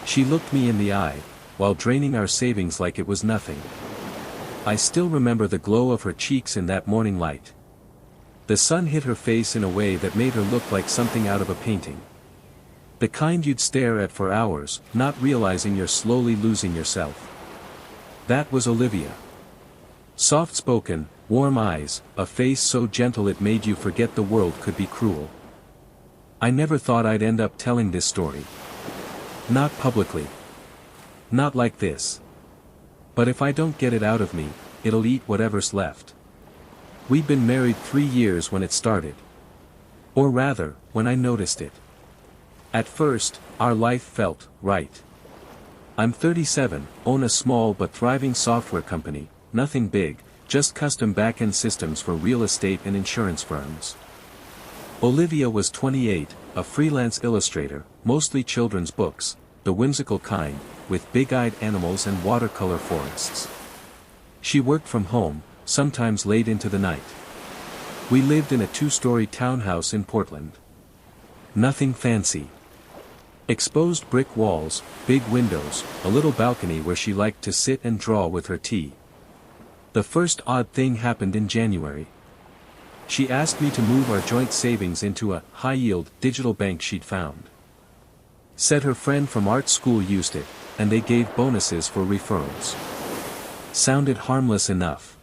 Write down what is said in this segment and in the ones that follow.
She looked me in the eye, while draining our savings like it was nothing. I still remember the glow of her cheeks in that morning light. The sun hit her face in a way that made her look like something out of a painting. The kind you'd stare at for hours, not realizing you're slowly losing yourself. That was Olivia. Soft-spoken, warm eyes, a face so gentle it made you forget the world could be cruel. I never thought I'd end up telling this story. Not publicly. Not like this. But if I don't get it out of me, it'll eat whatever's left. We'd been married 3 years when it started. Or rather, when I noticed it. At first, our life felt right. I'm 37, own a small but thriving software company, nothing big, just custom back-end systems for real estate and insurance firms. Olivia was 28, a freelance illustrator, mostly children's books, the whimsical kind, with big-eyed animals and watercolor forests. She worked from home, sometimes late into the night. We lived in a 2-story townhouse in Portland. Nothing fancy. Exposed brick walls, big windows, a little balcony where she liked to sit and draw with her tea. The first odd thing happened in January. She asked me to move our joint savings into a high-yield digital bank she'd found. Said her friend from art school used it, and they gave bonuses for referrals. Sounded harmless enough.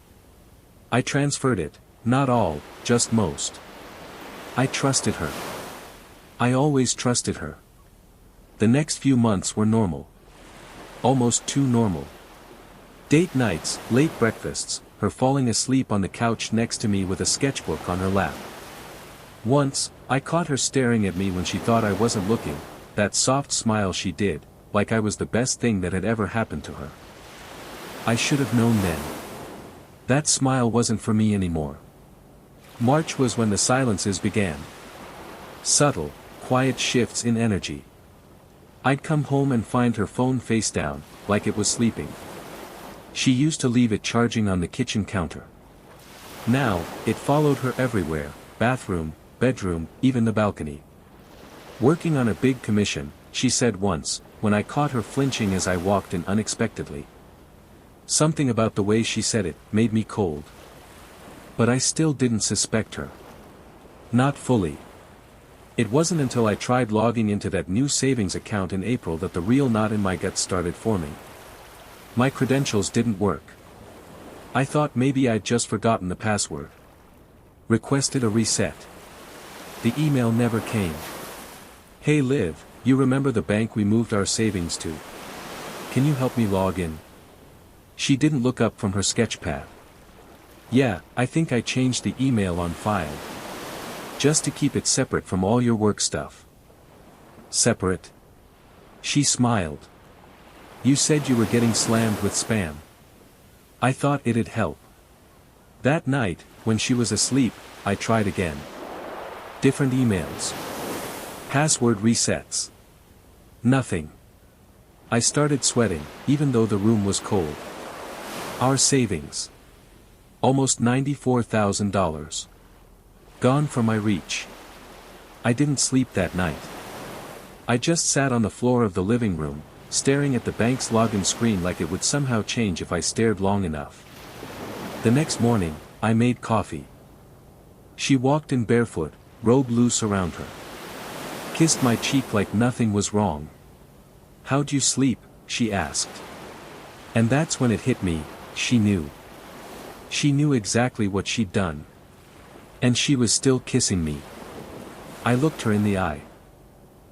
I transferred it, not all, just most. I trusted her. I always trusted her. The next few months were normal. Almost too normal. Date nights, late breakfasts, her falling asleep on the couch next to me with a sketchbook on her lap. Once, I caught her staring at me when she thought I wasn't looking, that soft smile she did, like I was the best thing that had ever happened to her. I should have known then. That smile wasn't for me anymore. March was when the silences began. Subtle, quiet shifts in energy. I'd come home and find her phone face down, like it was sleeping. She used to leave it charging on the kitchen counter. Now, it followed her everywhere, bathroom, bedroom, even the balcony. Working on a big commission, she said once, when I caught her flinching as I walked in unexpectedly. Something about the way she said it made me cold. But I still didn't suspect her. Not fully. It wasn't until I tried logging into that new savings account in April that the real knot in my gut started forming. My credentials didn't work. I thought maybe I'd just forgotten the password. Requested a reset. The email never came. Hey Liv, you remember the bank we moved our savings to? Can you help me log in? She didn't look up from her sketchpad. Yeah, I think I changed the email on file. Just to keep it separate from all your work stuff. Separate? She smiled. You said you were getting slammed with spam. I thought it'd help. That night, when she was asleep, I tried again. Different emails. Password resets. Nothing. I started sweating, even though the room was cold. Our savings. Almost $94,000. Gone from my reach. I didn't sleep that night. I just sat on the floor of the living room, staring at the bank's login screen like it would somehow change if I stared long enough. The next morning, I made coffee. She walked in barefoot, robe loose around her. Kissed my cheek like nothing was wrong. How'd you sleep? She asked. And that's when it hit me, she knew. She knew exactly what she'd done. And she was still kissing me. I looked her in the eye.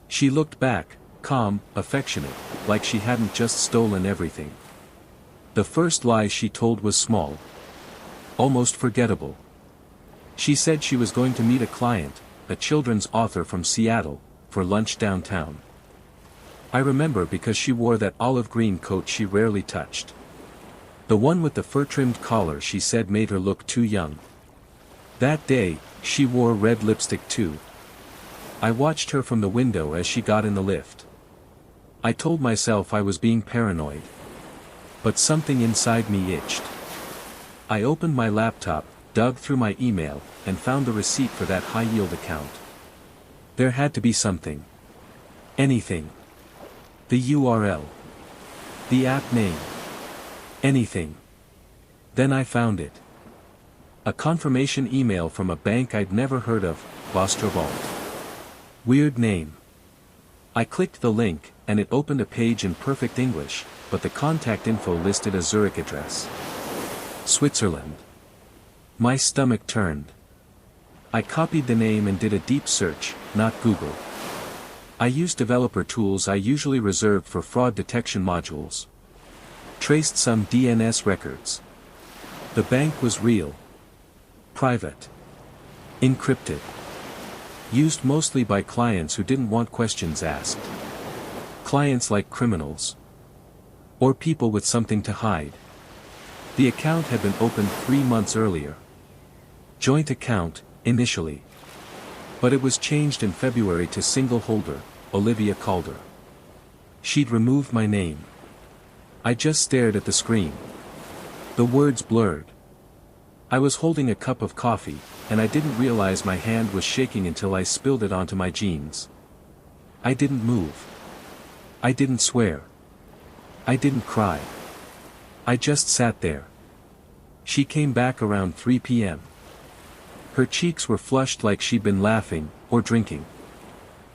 She looked back, calm, affectionate, like she hadn't just stolen everything. The first lie she told was small. Almost forgettable. She said she was going to meet a client, a children's author from Seattle, for lunch downtown. I remember because she wore that olive green coat she rarely touched. The one with the fur-trimmed collar she said made her look too young. That day, she wore red lipstick too. I watched her from the window as she got in the lift. I told myself I was being paranoid. But something inside me itched. I opened my laptop, dug through my email, and found the receipt for that high-yield account. There had to be something. Anything. The URL. The app name. Anything. Then I found it. A confirmation email from a bank I'd never heard of, Vault. Weird name. I clicked the link, and it opened a page in perfect English, but the contact info listed a Zurich address. Switzerland. My stomach turned. I copied the name and did a deep search, not Google. I used developer tools I usually reserve for fraud detection modules. Traced some DNS records. The bank was real. Private. Encrypted. Used mostly by clients who didn't want questions asked. Clients like criminals. Or people with something to hide. The account had been opened 3 months earlier. Joint account, initially. But it was changed in February to single holder, Olivia Calder. She'd removed my name. I just stared at the screen. The words blurred. I was holding a cup of coffee, and I didn't realize my hand was shaking until I spilled it onto my jeans. I didn't move. I didn't swear. I didn't cry. I just sat there. She came back around 3 p.m. Her cheeks were flushed like she'd been laughing, or drinking.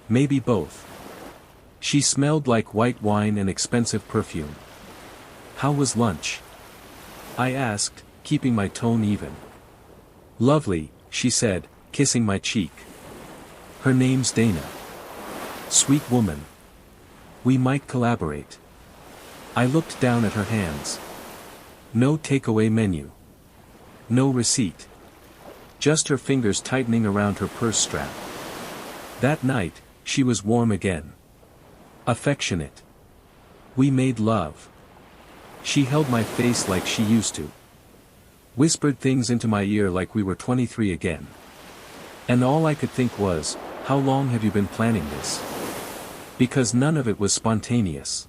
Maybe both. She smelled like white wine and expensive perfume. How was lunch? I asked, keeping my tone even. Lovely, she said, kissing my cheek. Her name's Dana. Sweet woman. We might collaborate. I looked down at her hands. No takeaway menu. No receipt. Just her fingers tightening around her purse strap. That night, she was warm again. Affectionate. We made love. She held my face like she used to. Whispered things into my ear like we were 23 again. And all I could think was, how long have you been planning this? Because none of it was spontaneous.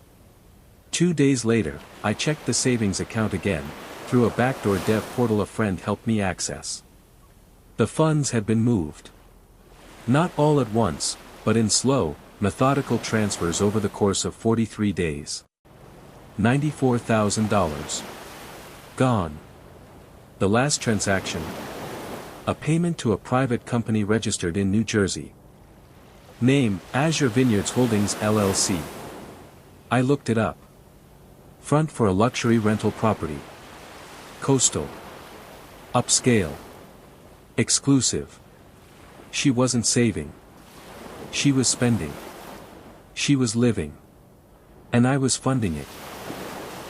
2 days later, I checked the savings account again, through a backdoor dev portal a friend helped me access. The funds had been moved. Not all at once, but in slow, methodical transfers over the course of 43 days. $94,000. Gone. The last transaction. A payment to a private company registered in New Jersey. Name, Azure Vineyards Holdings LLC. I looked it up. Front for a luxury rental property. Coastal. Upscale. Exclusive. She wasn't saving. She was spending. She was living. And I was funding it.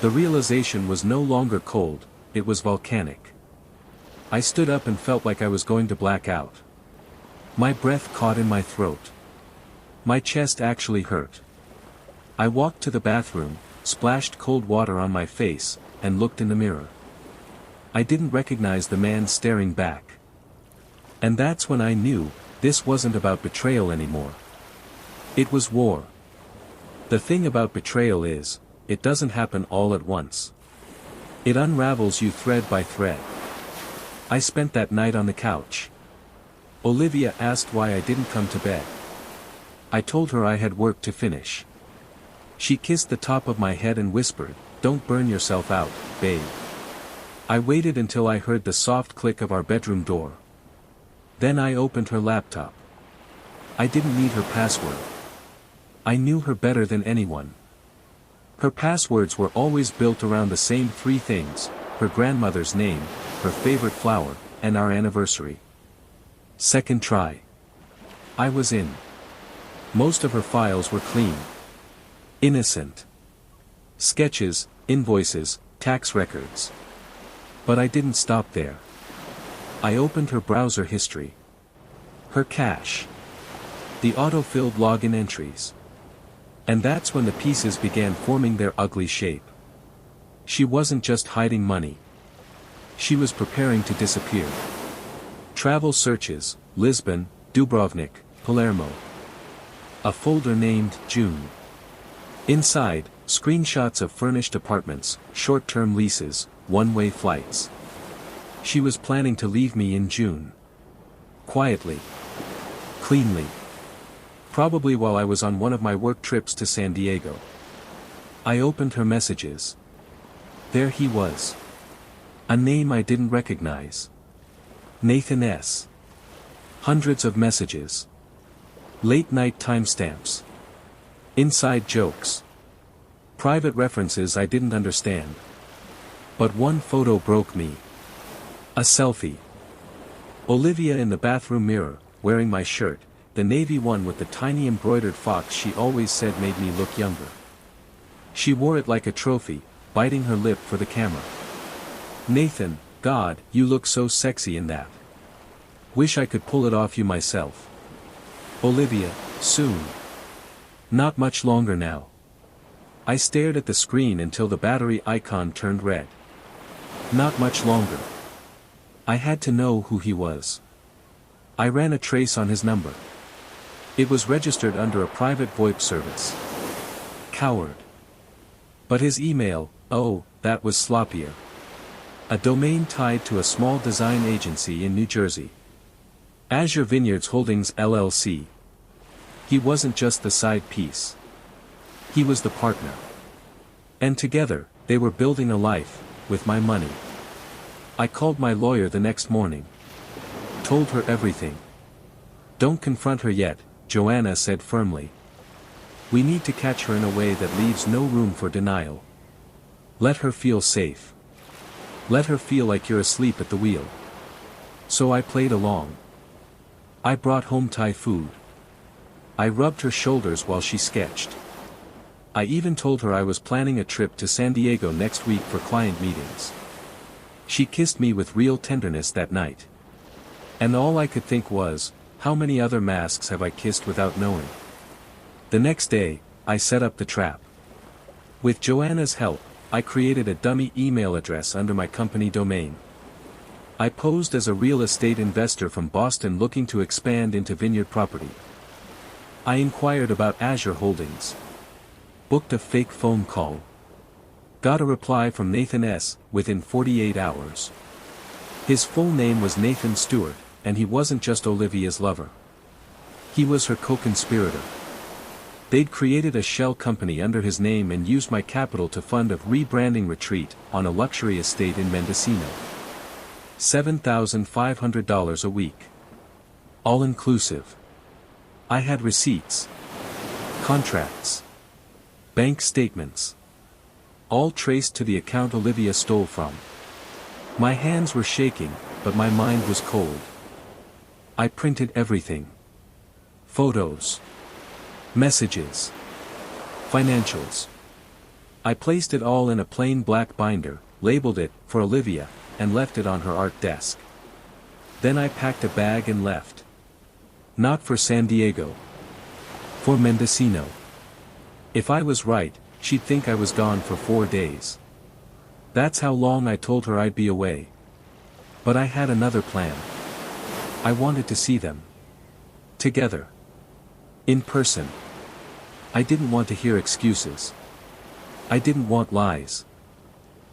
The realization was no longer cold, it was volcanic. I stood up and felt like I was going to black out. My breath caught in my throat. My chest actually hurt. I walked to the bathroom, splashed cold water on my face, and looked in the mirror. I didn't recognize the man staring back. And that's when I knew, this wasn't about betrayal anymore. It was war. The thing about betrayal is, it doesn't happen all at once. It unravels you thread by thread. I spent that night on the couch. Olivia asked why I didn't come to bed. I told her I had work to finish. She kissed the top of my head and whispered, "Don't burn yourself out, babe." I waited until I heard the soft click of our bedroom door. Then I opened her laptop. I didn't need her password. I knew her better than anyone. Her passwords were always built around the same 3 things: her grandmother's name, her favorite flower, and our anniversary. Second try. I was in. Most of her files were clean. Innocent. Sketches, invoices, tax records. But I didn't stop there. I opened her browser history. Her cache. The auto-filled login entries. And that's when the pieces began forming their ugly shape. She wasn't just hiding money. She was preparing to disappear. Travel searches, Lisbon, Dubrovnik, Palermo. A folder named June. Inside, screenshots of furnished apartments, short-term leases, one-way flights. She was planning to leave me in June. Quietly. Cleanly. Probably while I was on one of my work trips to San Diego. I opened her messages. There he was. A name I didn't recognize. Nathan S. Hundreds of messages. Late night timestamps. Inside jokes. Private references I didn't understand. But one photo broke me. A selfie. Olivia in the bathroom mirror, wearing my shirt, the navy one with the tiny embroidered fox she always said made me look younger. She wore it like a trophy, biting her lip for the camera. Nathan, God, you look so sexy in that. Wish I could pull it off you myself. Olivia, soon. Not much longer now. I stared at the screen until the battery icon turned red. Not much longer. I had to know who he was. I ran a trace on his number. It was registered under a private VoIP service. Coward. But his email, oh, that was sloppier. A domain tied to a small design agency in New Jersey. Azure Vineyards Holdings LLC. He wasn't just the side piece. He was the partner. And together, they were building a life, with my money. I called my lawyer the next morning. Told her everything. Don't confront her yet, Joanna said firmly. We need to catch her in a way that leaves no room for denial. Let her feel safe. Let her feel like you're asleep at the wheel. So I played along. I brought home Thai food. I rubbed her shoulders while she sketched. I even told her I was planning a trip to San Diego next week for client meetings. She kissed me with real tenderness that night. And all I could think was, how many other masks have I kissed without knowing? The next day, I set up the trap. With Joanna's help, I created a dummy email address under my company domain. I posed as a real estate investor from Boston looking to expand into vineyard property. I inquired about Azure Holdings. Booked a fake phone call. Got a reply from Nathan S. within 48 hours. His full name was Nathan Stewart, and he wasn't just Olivia's lover. He was her co-conspirator. They'd created a shell company under his name and used my capital to fund a rebranding retreat on a luxury estate in Mendocino. $7,500 a week. All inclusive. I had receipts. Contracts. Bank statements. All traced to the account Olivia stole from. My hands were shaking, but my mind was cold. I printed everything. Photos. Messages. Financials. I placed it all in a plain black binder, labeled it, for Olivia, and left it on her art desk. Then I packed a bag and left. Not for San Diego. For Mendocino. If I was right, she'd think I was gone for 4 days. That's how long I told her I'd be away. But I had another plan. I wanted to see them. Together. In person. I didn't want to hear excuses. I didn't want lies.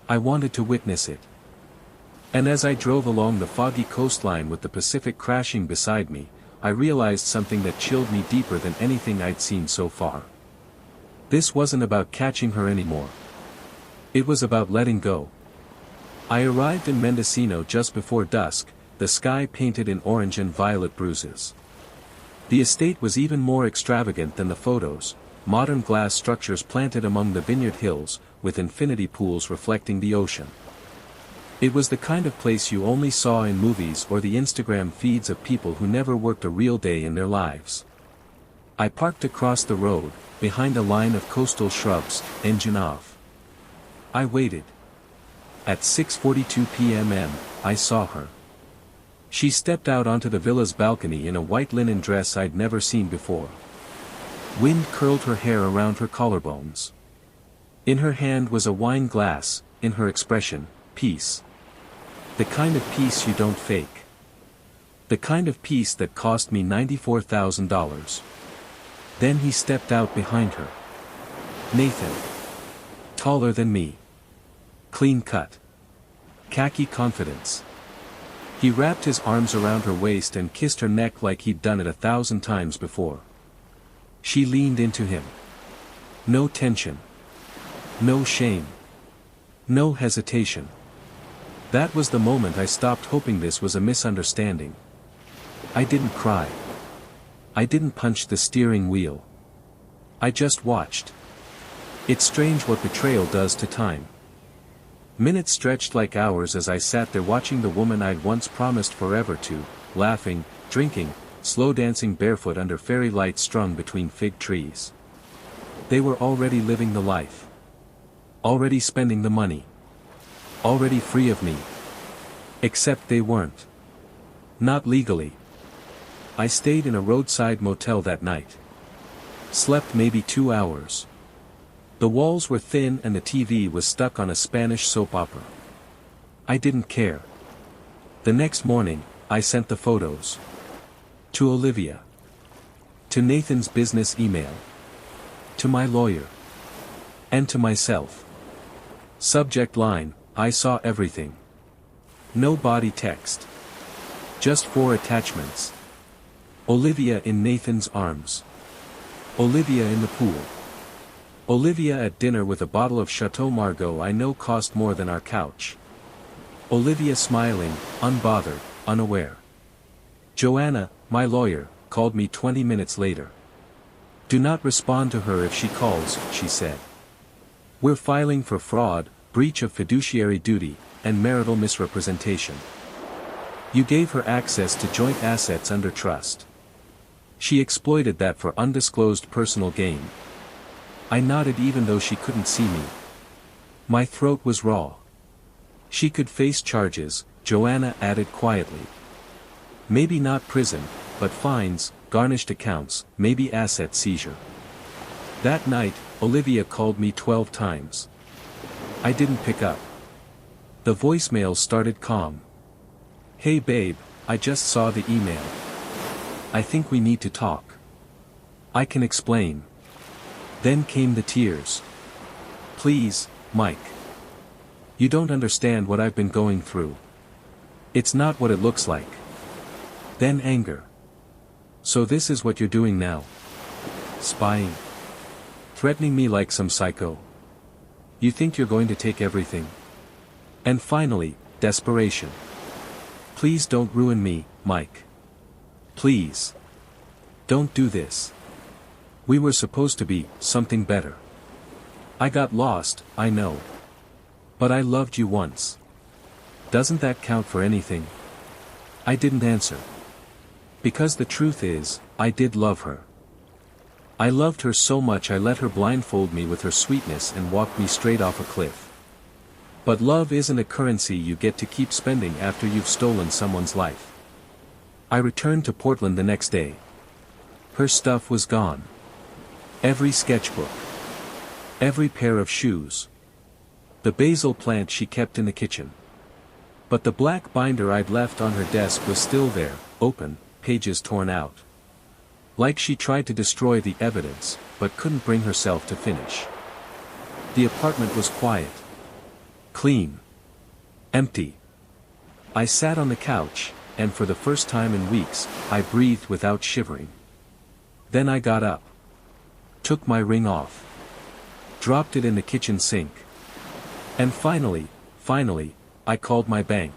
I wanted to witness it. And as I drove along the foggy coastline with the Pacific crashing beside me, I realized something that chilled me deeper than anything I'd seen so far. This wasn't about catching her anymore. It was about letting go. I arrived in Mendocino just before dusk, the sky painted in orange and violet bruises. The estate was even more extravagant than the photos, modern glass structures planted among the vineyard hills, with infinity pools reflecting the ocean. It was the kind of place you only saw in movies or the Instagram feeds of people who never worked a real day in their lives. I parked across the road, behind a line of coastal shrubs, engine off. I waited. At 6:42 p.m. I saw her. She stepped out onto the villa's balcony in a white linen dress I'd never seen before. Wind curled her hair around her collarbones. In her hand was a wine glass, in her expression, peace. The kind of peace you don't fake. The kind of peace that cost me $94,000. Then he stepped out behind her. Nathan. Taller than me. Clean cut. Khaki confidence. He wrapped his arms around her waist and kissed her neck like he'd done it 1,000 times before. She leaned into him. No tension. No shame. No hesitation. That was the moment I stopped hoping this was a misunderstanding. I didn't cry. I didn't punch the steering wheel. I just watched. It's strange what betrayal does to time. Minutes stretched like hours as I sat there watching the woman I'd once promised forever to, laughing, drinking, slow dancing barefoot under fairy lights strung between fig trees. They were already living the life. Already spending the money. Already free of me. Except they weren't. Not legally. I stayed in a roadside motel that night. Slept maybe 2 hours. The walls were thin and the TV was stuck on a Spanish soap opera. I didn't care. The next morning, I sent the photos. To Olivia. To Nathan's business email. To my lawyer. And to myself. Subject line, I saw everything. No body text. Just 4 attachments. Olivia in Nathan's arms. Olivia in the pool. Olivia at dinner with a bottle of Chateau Margaux I know cost more than our couch. Olivia smiling, unbothered, unaware. Joanna, my lawyer, called me 20 minutes later. Do not respond to her if she calls, she said. We're filing for fraud, breach of fiduciary duty, and marital misrepresentation. You gave her access to joint assets under trust. She exploited that for undisclosed personal gain. I nodded even though she couldn't see me. My throat was raw. She could face charges, Joanna added quietly. Maybe not prison, but fines, garnished accounts, maybe asset seizure. That night, Olivia called me 12 times. I didn't pick up. The voicemail started calm. Hey babe, I just saw the email. I think we need to talk. I can explain. Then came the tears. Please, Mike. You don't understand what I've been going through. It's not what it looks like. Then anger. So this is what you're doing now. Spying. Threatening me like some psycho. You think you're going to take everything. And finally, desperation. Please don't ruin me, Mike. Please. Don't do this. We were supposed to be something better. I got lost, I know. But I loved you once. Doesn't that count for anything? I didn't answer. Because the truth is, I did love her. I loved her so much I let her blindfold me with her sweetness and walk me straight off a cliff. But love isn't a currency you get to keep spending after you've stolen someone's life. I returned to Portland the next day. Her stuff was gone. Every sketchbook. Every pair of shoes. The basil plant she kept in the kitchen. But the black binder I'd left on her desk was still there, open, pages torn out. Like she tried to destroy the evidence, but couldn't bring herself to finish. The apartment was quiet. Clean. Empty. I sat on the couch, and for the first time in weeks, I breathed without shivering. Then I got up. Took my ring off. Dropped it in the kitchen sink. And finally, I called my bank.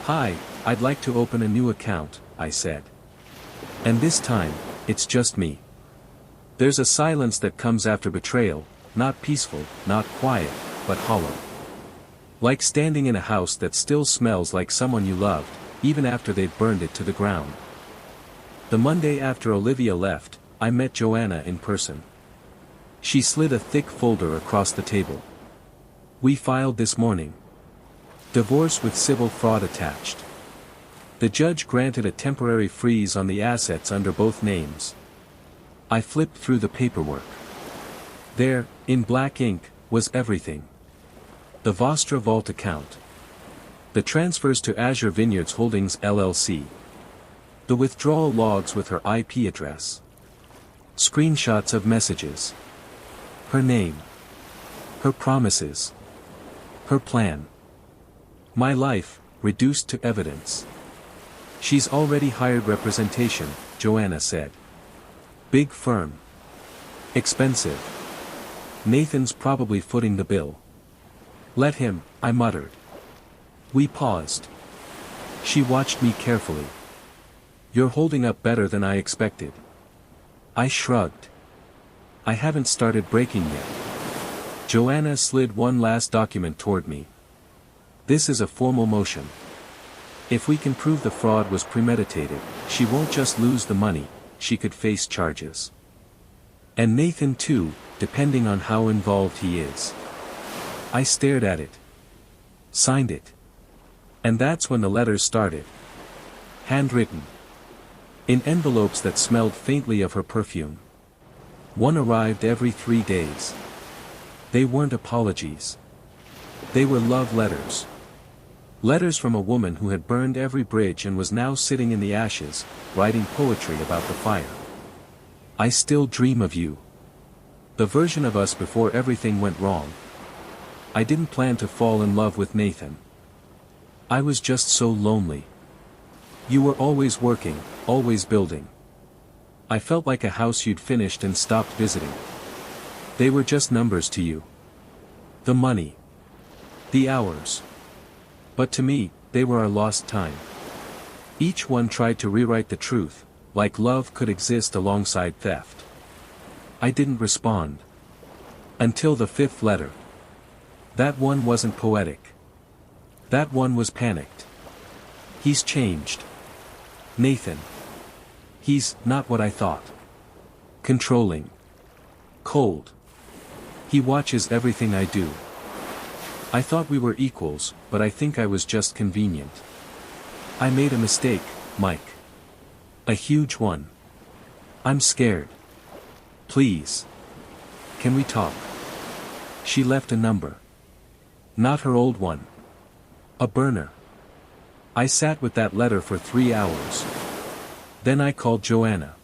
Hi, I'd like to open a new account, I said. And this time, it's just me. There's a silence that comes after betrayal, not peaceful, not quiet, but hollow. Like standing in a house that still smells like someone you loved, even after they've burned it to the ground. The Monday after Olivia left, I met Joanna in person. She slid a thick folder across the table. We filed this morning. Divorce with civil fraud attached. The judge granted a temporary freeze on the assets under both names. I flipped through the paperwork. There, in black ink, was everything. The Vostra Vault account. The transfers to Azure Vineyards Holdings LLC. The withdrawal logs with her IP address. Screenshots of messages. Her name. Her promises. Her plan. My life, reduced to evidence. She's already hired representation, Joanna said. Big firm. Expensive. Nathan's probably footing the bill. Let him, I muttered. We paused. She watched me carefully. You're holding up better than I expected. I shrugged. I haven't started breaking yet. Joanna slid one last document toward me. This is a formal motion. If we can prove the fraud was premeditated, she won't just lose the money, she could face charges. And Nathan too, depending on how involved he is. I stared at it. Signed it. And that's when the letters started. Handwritten. In envelopes that smelled faintly of her perfume. One arrived every 3 days. They weren't apologies. They were love letters. Letters from a woman who had burned every bridge and was now sitting in the ashes, writing poetry about the fire. I still dream of you. The version of us before everything went wrong. I didn't plan to fall in love with Nathan. I was just so lonely. You were always working, always building. I felt like a house you'd finished and stopped visiting. They were just numbers to you. The money. The hours. But to me, they were our lost time. Each one tried to rewrite the truth, like love could exist alongside theft. I didn't respond. Until the 5th letter. That one wasn't poetic. That one was panicked. He's changed. Nathan. He's not what I thought. Controlling. Cold. He watches everything I do. I thought we were equals, but I think I was just convenient. I made a mistake, Mike. A huge one. I'm scared. Please. Can we talk? She left a number. Not her old one. A burner. I sat with that letter for 3 hours. Then I called Joanna.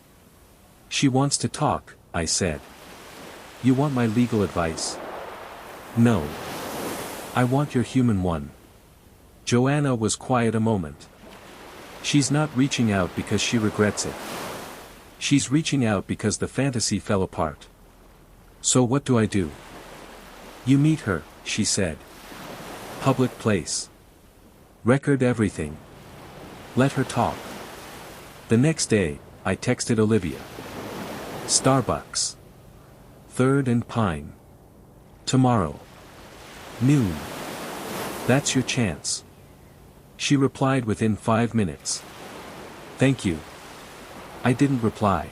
She wants to talk, I said. You want my legal advice? No. I want your human one. Joanna was quiet a moment. She's not reaching out because she regrets it. She's reaching out because the fantasy fell apart. So what do I do? You meet her, she said. Public place. Record everything. Let her talk. The next day, I texted Olivia. Starbucks. 3rd and Pine. Tomorrow. Noon. That's your chance. She replied within 5 minutes. Thank you. I didn't reply.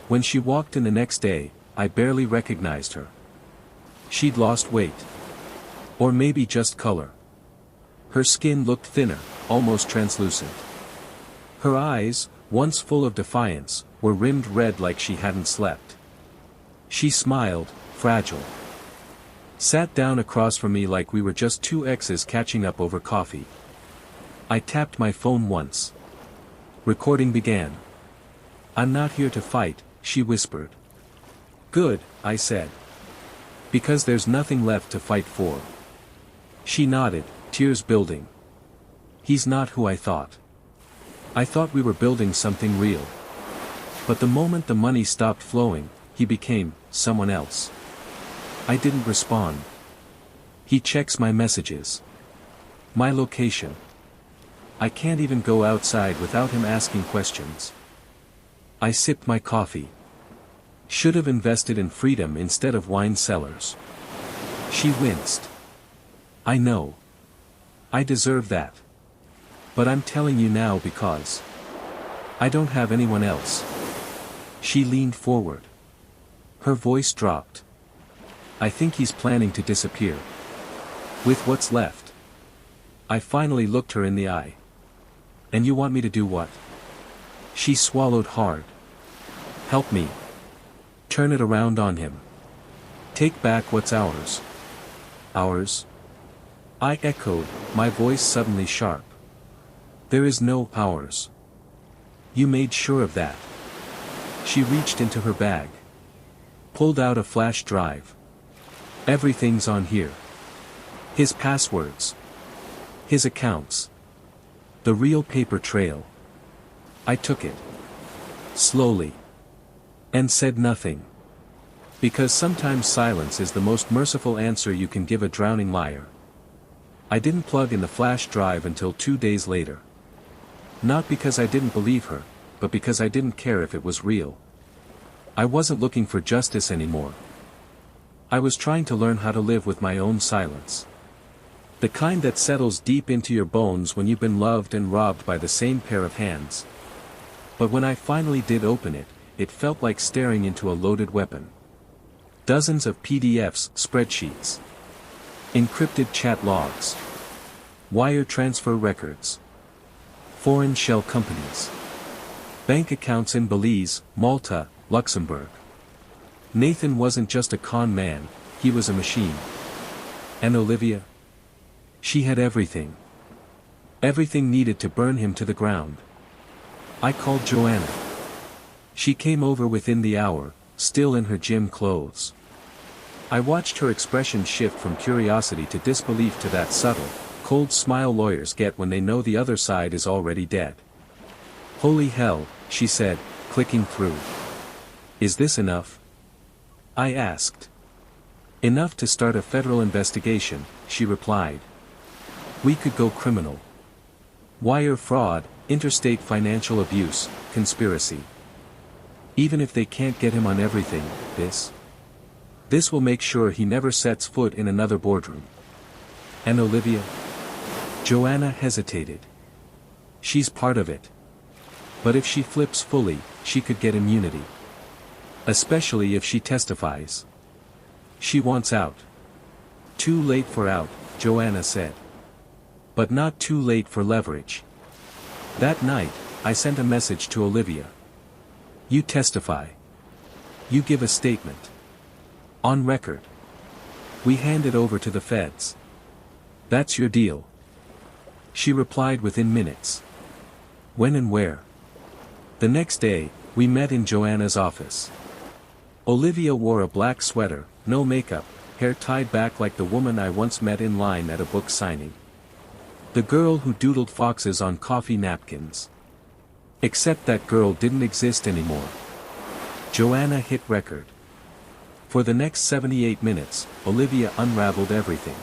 When she walked in the next day, I barely recognized her. She'd lost weight. Or maybe just color. Her skin looked thinner, almost translucent. Her eyes, once full of defiance, were rimmed red like she hadn't slept. She smiled, fragile. Sat down across from me like we were just 2 exes catching up over coffee. I tapped my phone once. Recording began. I'm not here to fight, she whispered. Good, I said. Because there's nothing left to fight for. She nodded, tears building. He's not who I thought. I thought we were building something real. But the moment the money stopped flowing, he became someone else. I didn't respond. He checks my messages. My location. I can't even go outside without him asking questions. I sipped my coffee. Should have invested in freedom instead of wine cellars. She winced. I know. I deserve that. But I'm telling you now because I don't have anyone else. She leaned forward. Her voice dropped. I think he's planning to disappear. With what's left. I finally looked her in the eye. And you want me to do what? She swallowed hard. Help me. Turn it around on him. Take back what's ours. Ours? I echoed, my voice suddenly sharp. There is no ours. You made sure of that. She reached into her bag. Pulled out a flash drive. Everything's on here. His passwords. His accounts. The real paper trail. I took it. Slowly. And said nothing. Because sometimes silence is the most merciful answer you can give a drowning liar. I didn't plug in the flash drive until 2 days later. Not because I didn't believe her, but because I didn't care if it was real. I wasn't looking for justice anymore. I was trying to learn how to live with my own silence. The kind that settles deep into your bones when you've been loved and robbed by the same pair of hands. But when I finally did open it, it felt like staring into a loaded weapon. Dozens of PDFs, spreadsheets, encrypted chat logs, wire transfer records, foreign shell companies, bank accounts in Belize, Malta, Luxembourg. Nathan wasn't just a con man, he was a machine. And Olivia? She had everything. Everything needed to burn him to the ground. I called Joanna. She came over within the hour, still in her gym clothes. I watched her expression shift from curiosity to disbelief to that subtle, cold smile lawyers get when they know the other side is already dead. Holy hell, she said, clicking through. Is this enough? I asked. Enough to start a federal investigation, she replied. We could go criminal. Wire fraud, interstate financial abuse, conspiracy. Even if they can't get him on everything, this will make sure he never sets foot in another boardroom. And Olivia? Joanna hesitated. She's part of it. But if she flips fully, she could get immunity. Especially if she testifies. She wants out. Too late for out, Joanna said. But not too late for leverage. That night, I sent a message to Olivia. You testify. You give a statement. On record. We hand it over to the feds. That's your deal. She replied within minutes. When and where? The next day, we met in Joanna's office. Olivia wore a black sweater, no makeup, hair tied back like the woman I once met in line at a book signing. The girl who doodled foxes on coffee napkins. Except that girl didn't exist anymore. Joanna hit record. For the next 78 minutes, Olivia unraveled everything.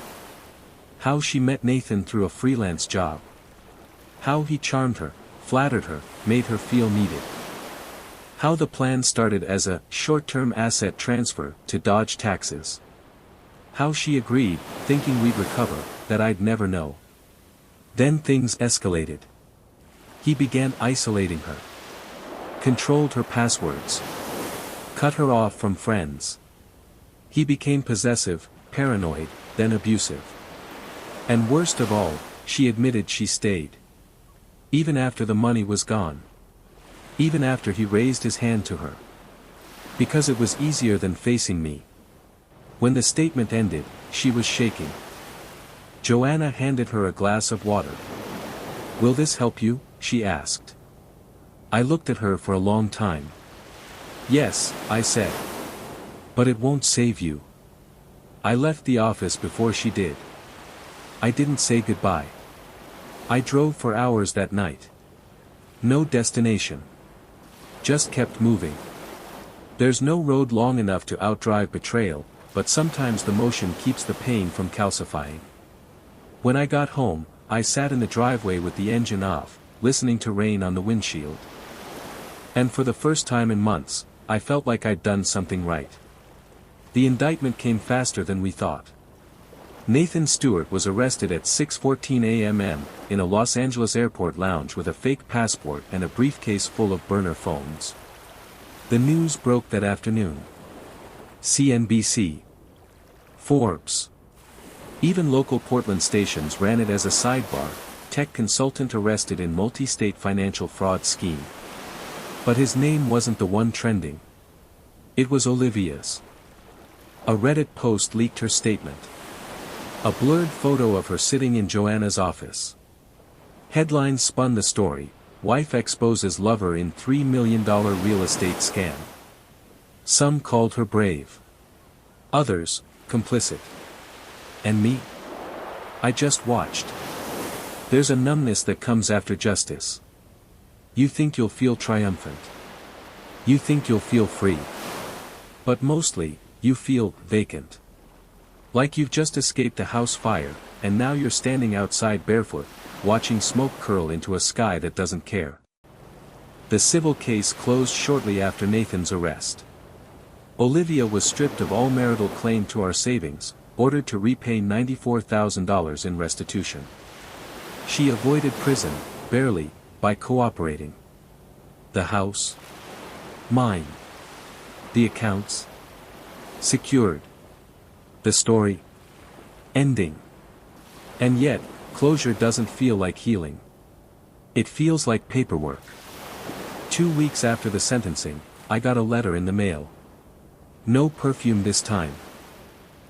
How she met Nathan through a freelance job. How he charmed her, flattered her, made her feel needed. How the plan started as a short-term asset transfer to dodge taxes. How she agreed, thinking we'd recover, that I'd never know. Then things escalated. He began isolating her. Controlled her passwords. Cut her off from friends. He became possessive, paranoid, then abusive. And worst of all, she admitted she stayed. Even after the money was gone. Even after he raised his hand to her. Because it was easier than facing me. When the statement ended, she was shaking. Joanna handed her a glass of water. Will this help you? She asked. I looked at her for a long time. Yes, I said. But it won't save you. I left the office before she did. I didn't say goodbye. I drove for hours that night. No destination. Just kept moving. There's no road long enough to outdrive betrayal, but sometimes the motion keeps the pain from calcifying. When I got home, I sat in the driveway with the engine off, listening to rain on the windshield. And for the first time in months, I felt like I'd done something right. The indictment came faster than we thought. Nathan Stewart was arrested at 6:14 a.m. in a Los Angeles airport lounge with a fake passport and a briefcase full of burner phones. The news broke that afternoon. CNBC. Forbes. Even local Portland stations ran it as a sidebar, tech consultant arrested in multi-state financial fraud scheme. But his name wasn't the one trending. It was Olivia's. A Reddit post leaked her statement. A blurred photo of her sitting in Joanna's office. Headlines spun the story, wife exposes lover in $3 million real estate scam. Some called her brave. Others, complicit. And me? I just watched. There's a numbness that comes after justice. You think you'll feel triumphant. You think you'll feel free. But mostly, you feel vacant. Like you've just escaped a house fire, and now you're standing outside barefoot, watching smoke curl into a sky that doesn't care. The civil case closed shortly after Nathan's arrest. Olivia was stripped of all marital claim to our savings, ordered to repay $94,000 in restitution. She avoided prison, barely, by cooperating. The house? Mine. The accounts? Secured. The story? Ending. And yet, closure doesn't feel like healing. It feels like paperwork. 2 weeks after the sentencing, I got a letter in the mail. No perfume this time.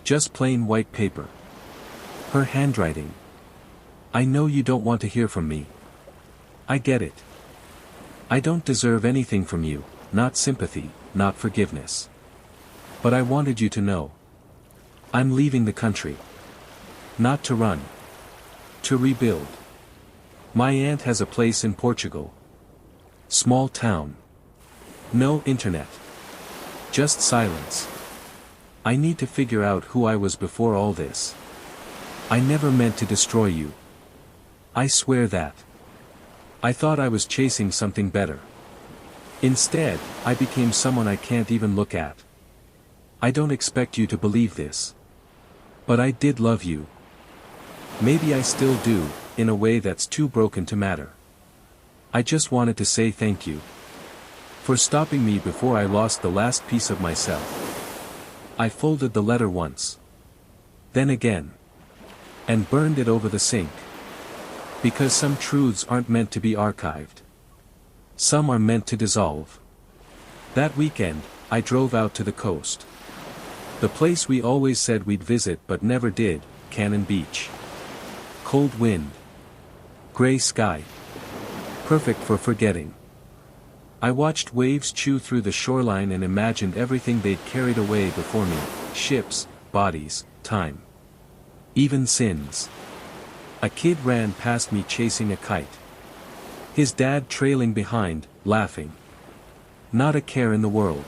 Just plain white paper. Her handwriting. I know you don't want to hear from me. I get it. I don't deserve anything from you, not sympathy, not forgiveness. But I wanted you to know. I'm leaving the country. Not to run. To rebuild. My aunt has a place in Portugal. Small town. No internet. Just silence. I need to figure out who I was before all this. I never meant to destroy you. I swear that. I thought I was chasing something better. Instead, I became someone I can't even look at. I don't expect you to believe this. But I did love you. Maybe I still do, in a way that's too broken to matter. I just wanted to say thank you. For stopping me before I lost the last piece of myself. I folded the letter once. Then again. And burned it over the sink. Because some truths aren't meant to be archived. Some are meant to dissolve. That weekend, I drove out to the coast. The place we always said we'd visit but never did, Cannon Beach. Cold wind. Gray sky. Perfect for forgetting. I watched waves chew through the shoreline and imagined everything they'd carried away before me, ships, bodies, time. Even sins. A kid ran past me chasing a kite. His dad trailing behind, laughing. Not a care in the world.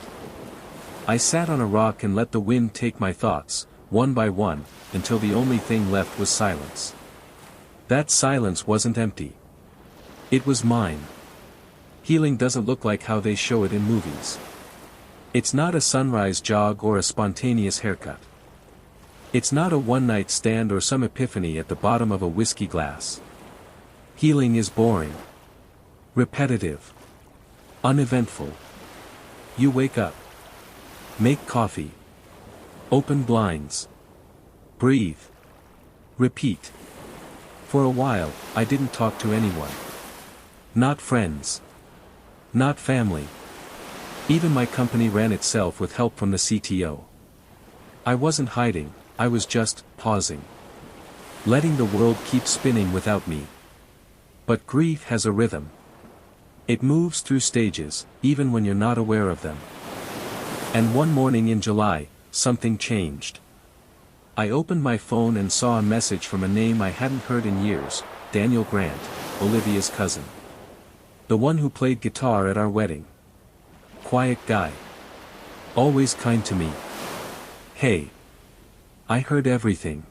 I sat on a rock and let the wind take my thoughts, one by one, until the only thing left was silence. That silence wasn't empty. It was mine. Healing doesn't look like how they show it in movies. It's not a sunrise jog or a spontaneous haircut. It's not a one-night stand or some epiphany at the bottom of a whiskey glass. Healing is boring. Repetitive. Uneventful. You wake up. Make coffee. Open blinds. Breathe. Repeat. For a while, I didn't talk to anyone. Not friends. Not family. Even my company ran itself with help from the CTO. I wasn't hiding, I was just pausing. Letting the world keep spinning without me. But grief has a rhythm. It moves through stages, even when you're not aware of them. And one morning in July, something changed. I opened my phone and saw a message from a name I hadn't heard in years, Daniel Grant, Olivia's cousin. The one who played guitar at our wedding. Quiet guy. Always kind to me. Hey. I heard everything.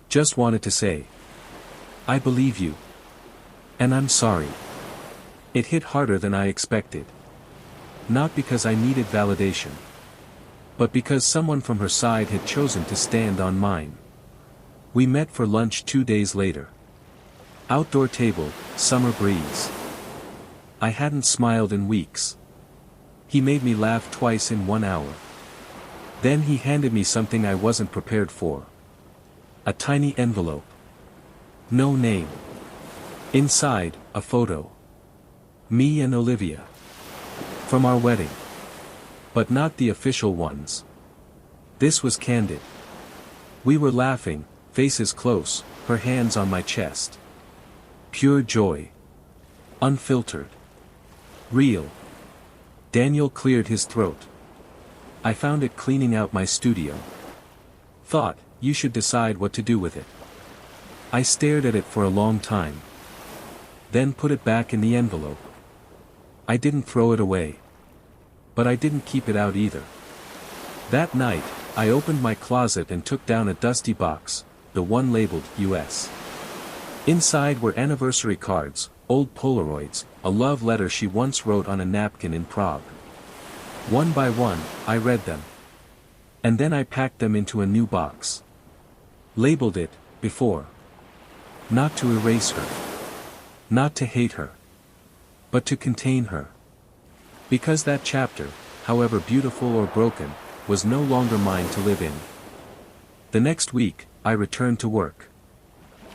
Just wanted to say. I believe you. And I'm sorry. It hit harder than I expected. Not because I needed validation. But because someone from her side had chosen to stand on mine. We met for lunch 2 days later. Outdoor table, summer breeze. I hadn't smiled in weeks. He made me laugh twice in 1 hour. Then he handed me something I wasn't prepared for. A tiny envelope. No name. Inside, a photo. Me and Olivia. From our wedding. But not the official ones. This was candid. We were laughing, faces close, her hands on my chest. Pure joy. Unfiltered. Real. Daniel cleared his throat. I found it cleaning out my studio. Thought, you should decide what to do with it. I stared at it for a long time. Then put it back in the envelope. I didn't throw it away. But I didn't keep it out either. That night, I opened my closet and took down a dusty box, the one labeled US. Inside were anniversary cards, old Polaroids, a love letter she once wrote on a napkin in Prague. One by one, I read them. And then I packed them into a new box. Labeled it, Before. Not to erase her. Not to hate her. But to contain her. Because that chapter, however beautiful or broken, was no longer mine to live in. The next week, I returned to work.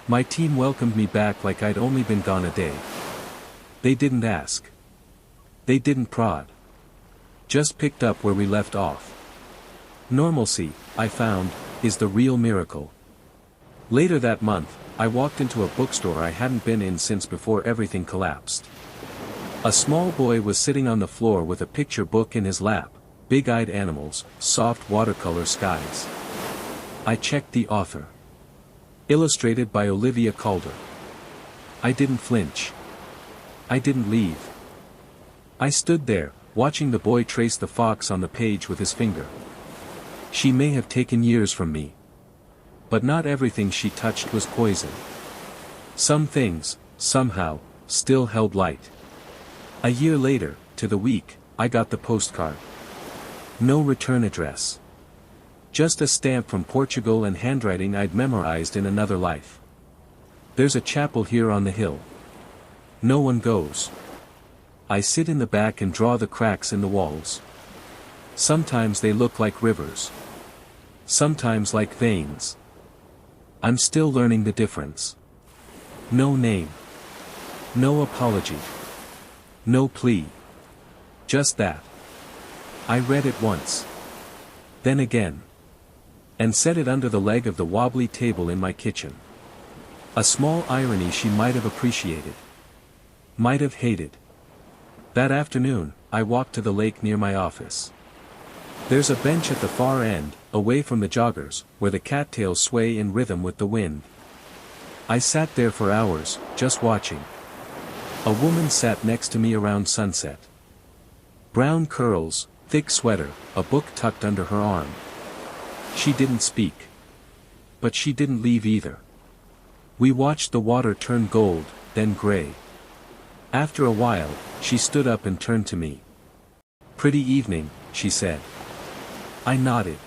My team welcomed me back like I'd only been gone a day. They didn't ask. They didn't prod. Just picked up where we left off. Normalcy, I found, is the real miracle. Later that month, I walked into a bookstore I hadn't been in since before everything collapsed. A small boy was sitting on the floor with a picture book in his lap, big-eyed animals, soft watercolor skies. I checked the author. Illustrated by Olivia Calder. I didn't flinch. I didn't leave. I stood there, watching the boy trace the fox on the page with his finger. She may have taken years from me. But not everything she touched was poison. Some things, somehow, still held light. A year later, to the week, I got the postcard. No return address. Just a stamp from Portugal and handwriting I'd memorized in another life. There's a chapel here on the hill. No one goes. I sit in the back and draw the cracks in the walls. Sometimes they look like rivers. Sometimes like veins. I'm still learning the difference. No name. No apology. No plea. Just that. I read it once. Then again. And set it under the leg of the wobbly table in my kitchen. A small irony she might have appreciated. Might have hated. That afternoon, I walked to the lake near my office. There's a bench at the far end, away from the joggers, where the cattails sway in rhythm with the wind. I sat there for hours, just watching. A woman sat next to me around sunset. Brown curls, thick sweater, a book tucked under her arm. She didn't speak. But she didn't leave either. We watched the water turn gold, then gray. After a while, she stood up and turned to me. "Pretty evening," she said. I nodded.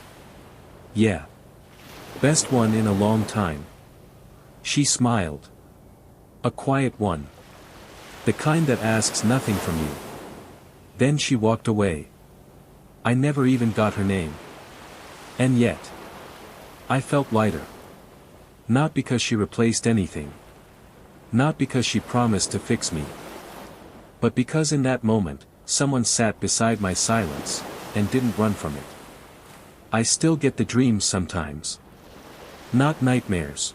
"Yeah. Best one in a long time." She smiled. "A quiet one. The kind that asks nothing from you." Then she walked away. I never even got her name. And yet, I felt lighter. Not because she replaced anything. Not because she promised to fix me. But because in that moment, someone sat beside my silence, and didn't run from it. I still get the dreams sometimes. Not nightmares.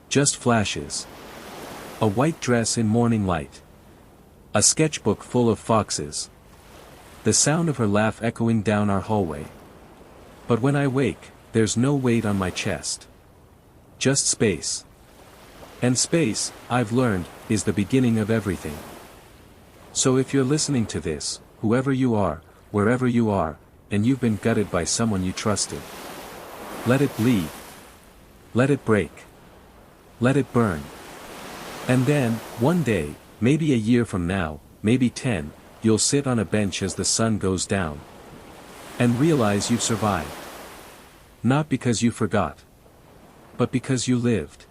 Just flashes. A white dress in morning light. A sketchbook full of foxes. The sound of her laugh echoing down our hallway. But when I wake, there's no weight on my chest. Just space. And space, I've learned, is the beginning of everything. So if you're listening to this, whoever you are, wherever you are, and you've been gutted by someone you trusted, let it bleed. Let it break. Let it burn. And then, one day, maybe a year from now, maybe 10, you'll sit on a bench as the sun goes down. And realize you've survived. Not because you forgot. But because you lived.